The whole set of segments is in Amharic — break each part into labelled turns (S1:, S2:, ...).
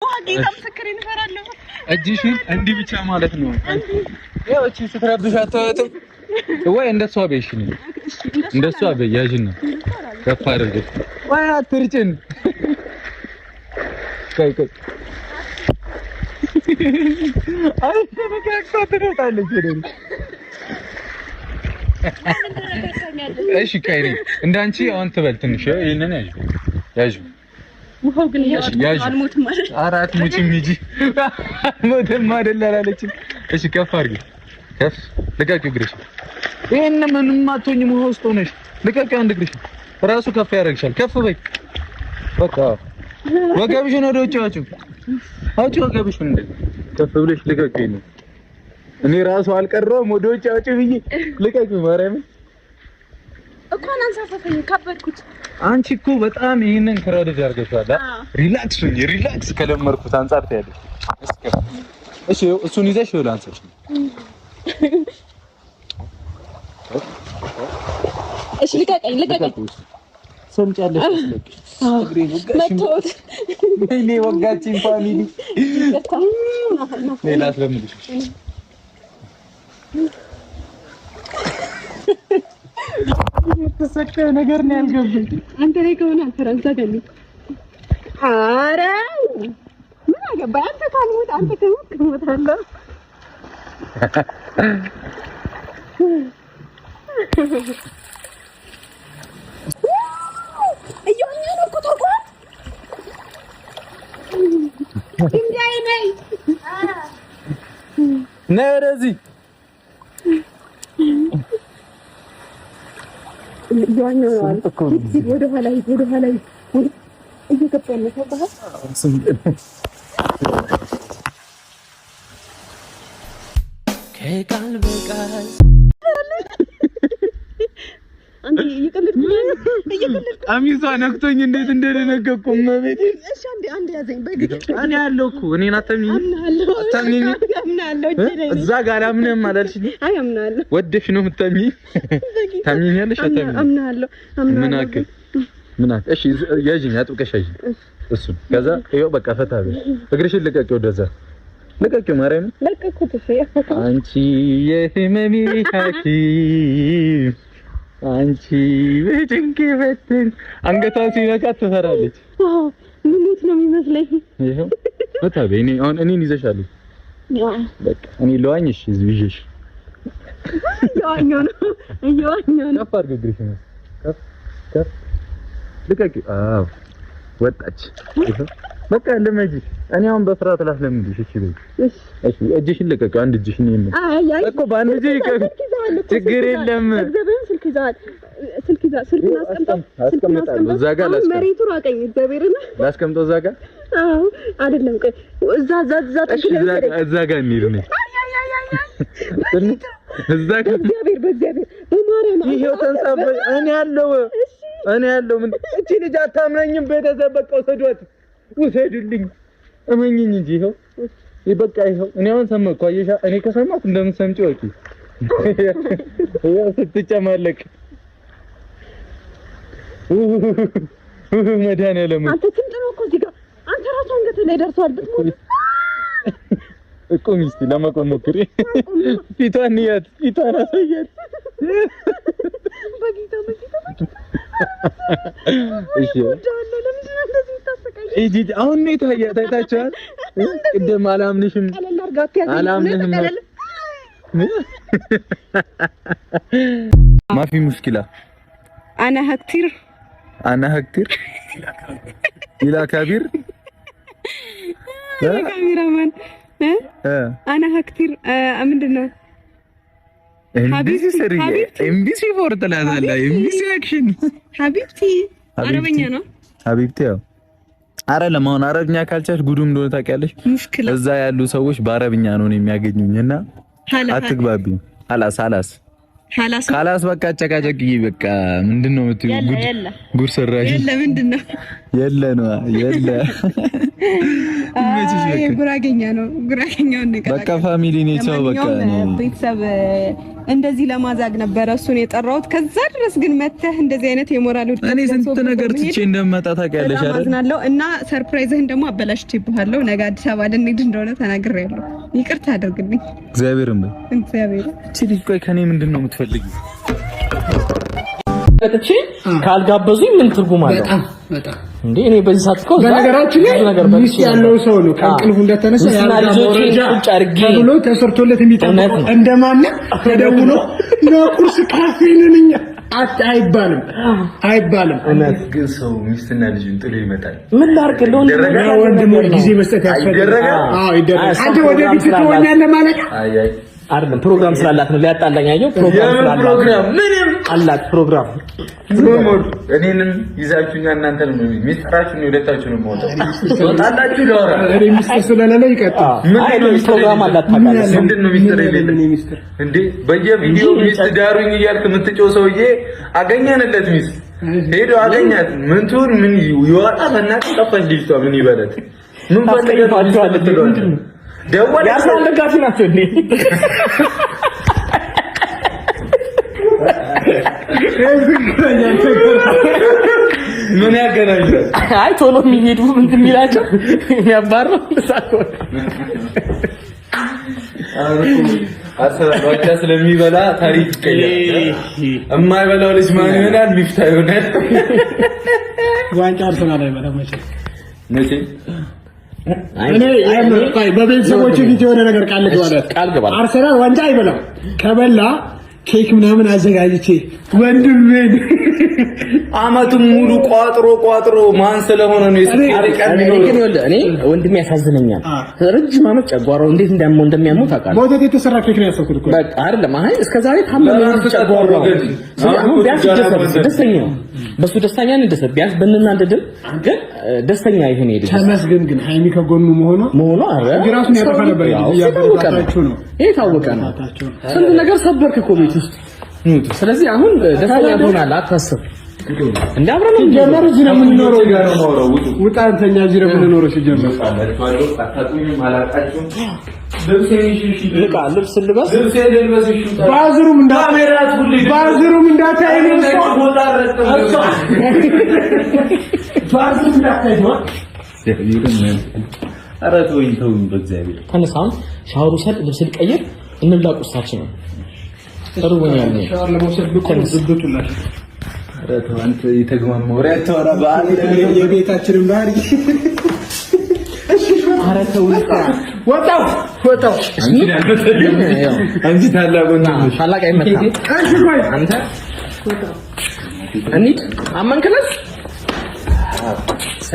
S1: ጌታ ምስክሬን እፈራለሁ።
S2: እጅሽን እንዲህ ብቻ ማለት ነው። ያው እቺ ስትረብሽ አታወጥም ወይ? እንደሷ በይሽ ነው። እንደሷ በያጅና ከፍ አድርገሽ ወይ አትርጭን። ቆይ አይ ተመካክታ ትሮጣለች አይደል? እሺ ካይሪ እንዳንቺ አሁን ትበል ትንሽ ይሄንን ያዥ
S1: ውሃው ግን አልሞትም ማለት
S2: አራት ሙጭም ሂጂ ሞተም አይደል አላለችም። እሺ ከፍ አድርጊ ከፍ ልቀቂ እግርሽ። ይሄን ምንም አትሆኝም ውሃ ውስጥ ሆነሽ ልቀቂ። አንድ እግርሽ ራሱ ከፍ ያደርግሻል። ከፍ በይ በቃ ወገብሽን ወደ ውጭ አውጪ ወገብሽን እንደ ከፍ ብለሽ ልቀቂ ነው። እኔ ራሱ አልቀረውም ወደ ውጭ አውጪ ብዬ ልቀቂ ማርያም
S1: እኮ አንሳፈፈኝ ከበድኩት።
S2: አንቺ እኮ በጣም ይሄንን ክራውድ አድርገሻል። ሪላክስ ሁኚ። ሪላክስ ከለመርኩት አንፃር ታያለሽ። እሺ እሱን ይዘሽ ወደ አንሳሽ
S1: እሺ ልቀቀኝ
S2: ሰምጫለሽ ልቀቂ። እግሬን
S1: መቶት
S2: እኔ ወጋችኝ ፋሚሊ ሌላ ስለምልሽ ተሰከረ ነገር ነው ያልገባኝ።
S1: አንተ ላይ ከሆነ አንተ ገኝ አረ ምን አገባኝ? አንተ ካልሞት አንተ ከሞት አለ እየሆነ ነው እኮ ተቋም እንዴት ነይ
S2: ነይ ወደዚህ
S1: እየሆነ ነው ወደ ኋላ እየገባን ነው ተባህ
S3: ከቃል በቃል
S1: አንዴ እየቀለድኩ
S2: አሚሷ ነክቶኝ እንዴት እንደደነገጥኩ መቤት።
S1: እሺ አንዴ ያዘኝ በግድ
S2: እኔ ያለው እኮ እኔን አታምኚኝ እዛ ጋር አምነህም አላልሽኝ?
S1: አይ አምናለሁ።
S2: ወደሽ ነው የምታምኚኝ? ታምኚኛለሽ? አታምኚኝ?
S1: አምናለሁ።
S2: ምን አክ እሺ ያዥኝ አጥብቀሽ ያዥኝ እሱን። ከዛ ይኸው በቃ ፈታ በይ። እግርሽን ልቀቂው፣ ወደዛ ልቀቂው። ማርያም
S1: ለቀኩት። እሺ
S2: አንቺ የህመሜ ሐኪም አንቺ በጭንቄ በትን አንገቷን ሲነካት ትፈራለች።
S1: አዎ ምኑት ነው የሚመስለኝ።
S2: ይሄው ፈታ በይ። እኔን ይዘሻለሁ። በቃ እኔ ለዋኝሽ ይዤሽ
S1: እየዋኘሁ ነው።
S2: ከፍ አድርጊ እግርሽን ከፍ ልቀቂው። አዎ ወጣች። በቃ ለማጂ እኔ አሁን በፍርሃት ላስለምድሽ። እሺ በይ እሺ እጅሽን ልቀቂው። አንድ እጅሽን ነው እኮ በአንድ እጅ ችግር የለም። ስልክ አስቀምጣለሁ እዛ ጋር
S1: መሬቱ ራቀኝ። እግዚአብሔርን
S2: ላስቀምጠው እዛ ጋር
S1: አይደለም ቆይ
S2: እዛ ጋር እንሂድ ነው እዛ ጋር
S1: በእግዚአብሔር በማርያም
S2: ይሄው ተንሳፈ እኔ ያለው ምን እቺ ልጅ አታምነኝም። ቤተሰብ በቃ ውሰዱልኝ እመኝኝ እንጂ በቃ ይሄው እኔ አሁን ሰማሁ። አየሻ እኔ ከሰማሁ እንደምትሰምጪው ወቂ ስትጨማለቅ መድኃኒዓለም
S1: አንተ ትምጥነው እኮ እዚህ ጋር አንተ ራሱ አንገት ላይ ደርሷል። ብትሞት
S2: ቁሚ እስኪ ለመቆም ሞክሪ። ፊቷን አሳያት።
S1: በጌታ
S2: እሺ እጂ አሁን ነው ታይታችኋል። ቅድም አላምንሽም ማፊ ሙሽኪላ
S1: انا هكتير
S2: إلى كبير
S1: يا كاميرامان انا هكتير ምንድነው
S2: حبيبتي سريه MBC فور تلالا MBC اكشن حبيبتي
S1: አረበኛ ነው
S2: حبيبتي አረ ለማን አረብኛ ካልቻልሽ ጉዱ እንደሆነ ታውቂያለሽ። እዛ ያሉ ሰዎች በአረብኛ ነው የሚያገኙኝና አትግባቢኝ። ሐላስ በቃ ጨቃጨቂ በቃ ምንድነው የምትይው? ጉድ ሰራሽ
S1: ምንድነው?
S2: የለ
S1: ጉራጌኛ ነው። ጉራጌኛውን ነገር
S2: በቃ ፋሚሊ ነው። ቻው በቃ
S1: ቤተሰብ እንደዚህ ለማዛግ ነበር እሱን የጠራሁት። ከዛ ድረስ ግን መተህ እንደዚህ አይነት የሞራል ውድቀት
S2: እኔ ስንት ነገር ትቼ እንደምመጣ ታውቂያለሽ አይደል? አዝናለሁ
S1: እና ሰርፕራይዝህን ደግሞ አበላሽቼብሃለሁ። ነገ አዲስ አበባ ልንሄድ እንደሆነ ተናግሬያለሁ። ይቅርታ አድርግልኝ።
S2: እግዚአብሔርን
S1: እቺ
S2: ልጅ ቆይ ከኔ ምንድን ነው የምትፈልጊው?
S3: እቺ ካልጋበዙኝ ምን ትርጉም አለው? በጣም እንዴ እኔ በዚህ ሰዓት እኮ
S4: በነገራችን ላይ ሚስት ያለው ሰው ነው ከእንቅልፉ እንደተነሳ ተብሎ ተሰርቶለት የሚጠብቀው እንደማንም ተደውሎ ለቁርስ ካፌ ነኝ አይባልም።
S2: እውነት ግን ሰው ሚስትና ልጅን ጥሎ ይመጣል።
S3: ምን ላድርግ
S4: ለወንድም ጊዜ መስጠት ያስፈልጋል። አዎ ይደረጋል። አንተ ወደ ቤት ትሆኛለህ ማለት
S3: አይደለም ፕሮግራም ስላላት ነው ሊያጣላኝ አየው። ፕሮግራም ስላላት ምንም አላት ፕሮግራም
S2: እኔንም ይዛችሁኛ እናንተ ነው ሚስጥራችሁን የሁለታችሁ ነው ሞተው ወጣላችሁ ለወራ
S4: እኔ ሚስጥር ስለሌለ ይቀጥል።
S3: ምን ፕሮግራም አላት ታውቃለህ?
S2: ምንድን ነው ሚስጥር የሌለ እንዴ? በየቪዲዮ ሚስት ዳሩኝ እያልክ የምትጮህ ሰውዬ አገኘንለት ሚስት ሄዶ አገኛት። ምን ትሁን ምን ይወጣ በእናትህ ጠፋች ልጅቷ። ምን ይበለት ምን ፈልገህ ደወለ
S3: ያሳን ደጋፊ ናቸው እንዴ?
S2: ምን ያገናኛል?
S3: አይ ቶሎ የሚሄዱ ምንድን የሚላቸው የሚያባረው ሳይሆን
S2: አሰራዋቻ ስለሚበላ ታሪክ ይቀየራል። የማይበላው ልጅ ማን ይሆናል? ሚፍታ ይሆናል።
S4: ዋንጫ አርሰናል አይበላም
S2: መቼ
S4: እኔ በቤተሰቦቼ ፊት የሆነ ነገር ቃል ገባ። አርሰናል ዋንጫ አይበላም። ከበላ ኬክ ምናምን አዘጋጅቼ ወንድሜን
S2: አመቱን ሙሉ ቋጥሮ ማን ስለሆነ ነው
S3: እኔ ወንድሜ ያሳዝነኛል። ረጅም አመት ጨጓራው እንዴት እንደሚያመው ታውቃለህ?
S4: በወተት የተሰራ ኬክ ነው ያሰብኩት እኮ
S3: በቃ አይደለም። አይ እስከዛሬ ታመመ ጨጓራው አሁን ቢያንስ ደስተኛ በሱ ደስተኛ ነን። ቢያንስ ብንናደድም ግን ደስተኛ ይሁን ይሄድ
S4: ተመስገን። ግን ሃይሚ ከጎኑ መሆኑ ግራሱን ያጠፋ ነበር። ያበረታታችሁ ነው
S3: የታወቀ ነው። ስንት ነገር ሰበርክ እኮ ቤት ውስጥ። ስለዚህ አሁን ደስተኛ ሆናል አታስብ። እንደ አብረን ነው
S4: ጀመር እዚህ ነው የምንኖረው። ውጣ አንተኛ እዚህ ነው የምንኖረው። ሲጀመር
S3: ልብስ ልበስ
S4: ባዝሩም እንዳታይ
S2: ኧረ ተወኝ በእግዚአብሔር
S3: ተነሳም ሻወር ውሰድ፣ ልብስ ልቀይር፣ እንብላ ቁርሳችን ነው። ተርቦኛል ነው
S4: ሻወር ለመውሰድ ብቁ
S2: ኧረ ተው አንተ የተግማማ ወሬ አታወራ። በአለ
S4: የቤታችንን ባህሪ
S3: ኧረ ተው
S4: ወጣው
S2: አንቺ ታላቅ ወንድምሽ
S3: ታላቅ አይመጣም።
S4: እሺ ቆይ
S3: አንተ እንሂድ አመንክለት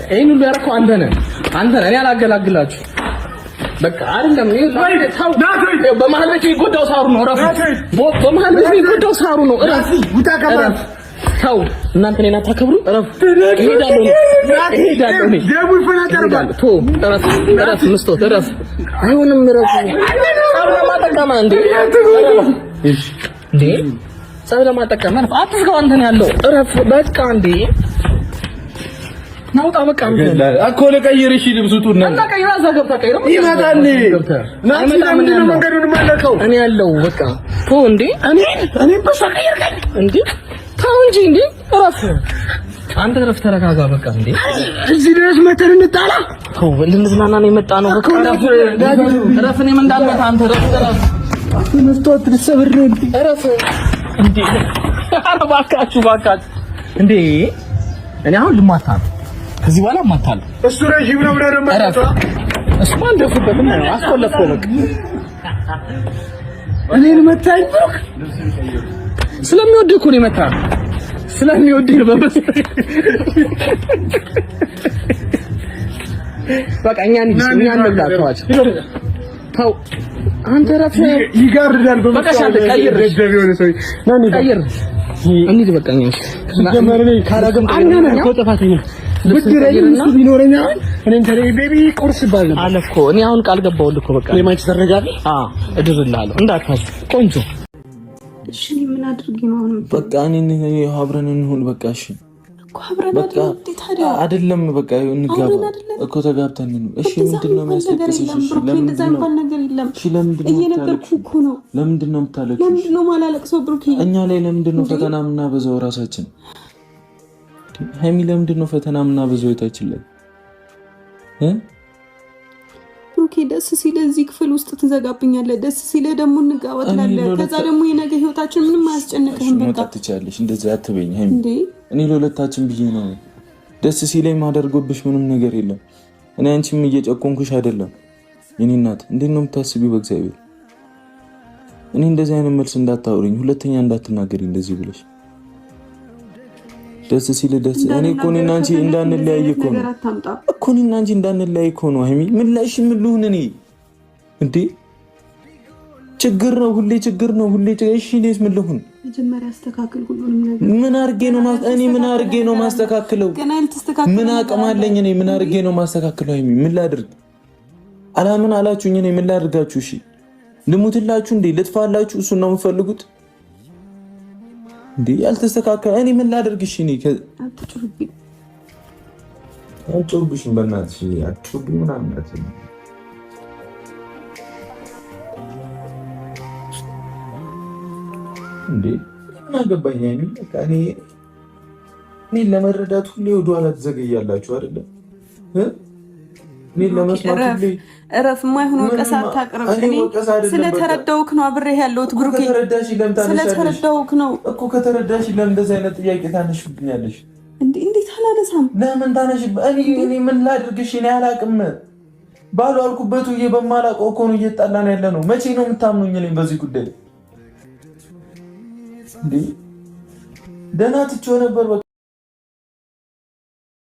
S3: ይሄን ሁሉ ያደረከው አንተ ነህ። እኔ አላገላግላችሁ በቃ አይደለም። በመሀል ቤት የሚጎዳው ሳሩ ነው። በመሀል ቤት የሚጎዳው ሳሩ ነው። እረፍ ተው። እናንተ እኔን አታከብሩ። እረፍ። እሄዳለሁ።
S4: ደቡል ፈናጠርባል
S3: ቶ እረፍ። ምስቶት እረፍ። አይሆንም። እረፍ። ጸብ ለማጠቀም እንዴ? እሺ እንዴ ጸብ ለማጠቀም አትስጋው። አንተ ነው ያለው። እረፍ በቃ እንዴ ናውጣ በቃ አንተ
S2: እኮ ለቀይርሽ ልብሱቱና
S3: እና ቀይራ እዛ ገብታ ቀይራ
S4: ይመጣል። ምንድን ነው መንገዱን ማለከው?
S3: እኔ ያለው በቃ ቶ እንዴ እኔ በሷ ቀይርከኝ እንዴ? ተው እንጂ እንዴ እረፍ። አንተ እረፍ፣ ተረጋጋ በቃ እንዴ።
S4: እዚህ ድረስ መተን እንጣላ?
S3: ተው ልንዝናና ነው የመጣ ነው። በቃ እረፍ። እኔም እንዳልመታ አንተ እረፍ።
S4: መስታወት ልትሰብር ነው እንዴ?
S3: እረፍ እንዴ። ኧረ እባካችሁ እንዴ እኔ አሁን ልማታ ነው። ከዚህ በኋላ ማታለሁ።
S4: እሱ ረጅም ነው ብለህ ደግሞ
S3: እሱማ እንደፍበትም ነው አስቆለፍከው። በቃ
S4: እኔን መታኝ ብሩክ
S3: ስለሚወድህ እኮ ነው የመታህ። ስለሚወድህ ነው በበስ በቃ እኛ እንብላቸዋቸው። ተው አንተ እረፍ።
S4: ይጋርዳል
S3: በቃ ሻንተ ቀይር ቀይር እንሂድ በቃ እኛ
S4: ጀመረ ላይ ካላገም አንተ እኮ ጥፋተኛ ብትረይም እሱ ቢኖረኛ እኔን ተለይ ቤቢ ቁርስ ባል ነበር
S3: አለ እኮ። እኔ አሁን ቃል ገባሁልህ እኮ በቃ
S4: ለማንቺ ተረጋግጥ።
S3: እድርልሃለሁ እንዳታስብ ቆንጆ።
S1: እሺ ምን አድርጌ ነው አሁን?
S2: በቃ እኔ አብረን እንሁን በቃ። እሺ በቃ አይደለም በቃ እንጋባ እኮ ተጋብተን ነው። እሺ ምንድነው የሚያስለቅስሽ? እሺ ለምንድነው
S1: ማላለቅሰው? ብሩኬ
S2: እኛ ላይ ለምንድነው ፈተና ምናበዛው? ራሳችን ሀይሚ ለምንድነው ፈተና ምናበዛው? የታችን ላይ
S1: ብሩኬ ደስ ሲለ እዚህ ክፍል ውስጥ ትዘጋብኛለህ፣ ደስ ሲለ ደግሞ እንጋባ ትላለህ። ከዛ ደግሞ የነገ ህይወታችን ምንም አያስጨንቅህም። በቃ
S2: ትቻለሽ እንደዚህ አትበይኝ ሀይሚ። እኔ ለሁለታችን ብዬ ነው ደስ ሲለኝ ማደርጎብሽ ምንም ነገር የለም። እኔ አንቺም እየጨቆንኩሽ አይደለም የኔ እናት። እንዴት ነው የምታስቢው? በእግዚአብሔር እኔ እንደዚህ አይነት መልስ እንዳታወሪኝ፣ ሁለተኛ እንዳትናገሪ እንደዚህ ብለሽ። ደስ ሲለ ደስ እኔ እኮ እኔና አንቺ እንዳንለያይ እኮ ነው እኮ እኔና አንቺ እንዳንለያይ እኮ ነው ሀይሚ። ምን ላይሽ ምን ልሁን እኔ እንዴ? ችግር ነው ሁሌ ችግር ነው ሁሌ። እሺ እኔስ ምን ልሁን?
S1: መጀመሪያ አስተካክል ሁሉንም ነገር።
S2: ምን አድርጌ ነው እኔ ምን አድርጌ ነው ማስተካክለው? ምን አቅም አለኝ እኔ? ምን አድርጌ ነው ማስተካክለው? ሀይሚ ምን ላድርግ? አላምን አላችሁኝ እኔ ምን ላድርጋችሁ? እሺ ልሙትላችሁ እንዴ? ልጥፋላችሁ? እሱን ነው የምፈልጉት እንዴ? ያልተስተካከለ እኔ ምን ላድርግ? እሺ እኔ አትጩህብኝ በእናትሽ አትጩህብኝ ምናምን አትይኝ እንዴ? ምን አገባኝ ሀይሚ። በቃ እኔ ለመረዳት ሁሌ ወደኋላ ትዘገያላችሁ አይደለ? እኔ ለመስማት ሁሌ
S1: እረፍ። የማይሆን ወቀሳ አታቅርብ። እኔ ስለተረዳሁህ ነው አብሬህ ያለሁት ብሩኬ። ስለተረዳሁህ ነው
S2: እኮ። ከተረዳሽ ለምን እንደዚህ አይነት ጥያቄ ታነሽብኛለሽ?
S1: እንዴት አላነሳም?
S2: ለምን ታነሽ? እኔ ምን ላድርግሽ? እኔ አላቅም። ባሉ አልኩበት ውዬ በማላውቀው እኮ ነው እየጣላን ያለ ነው። መቼ ነው የምታምኑኝ እኔ በዚህ ጉዳይ? ደህና ትቼው ነበር በቃ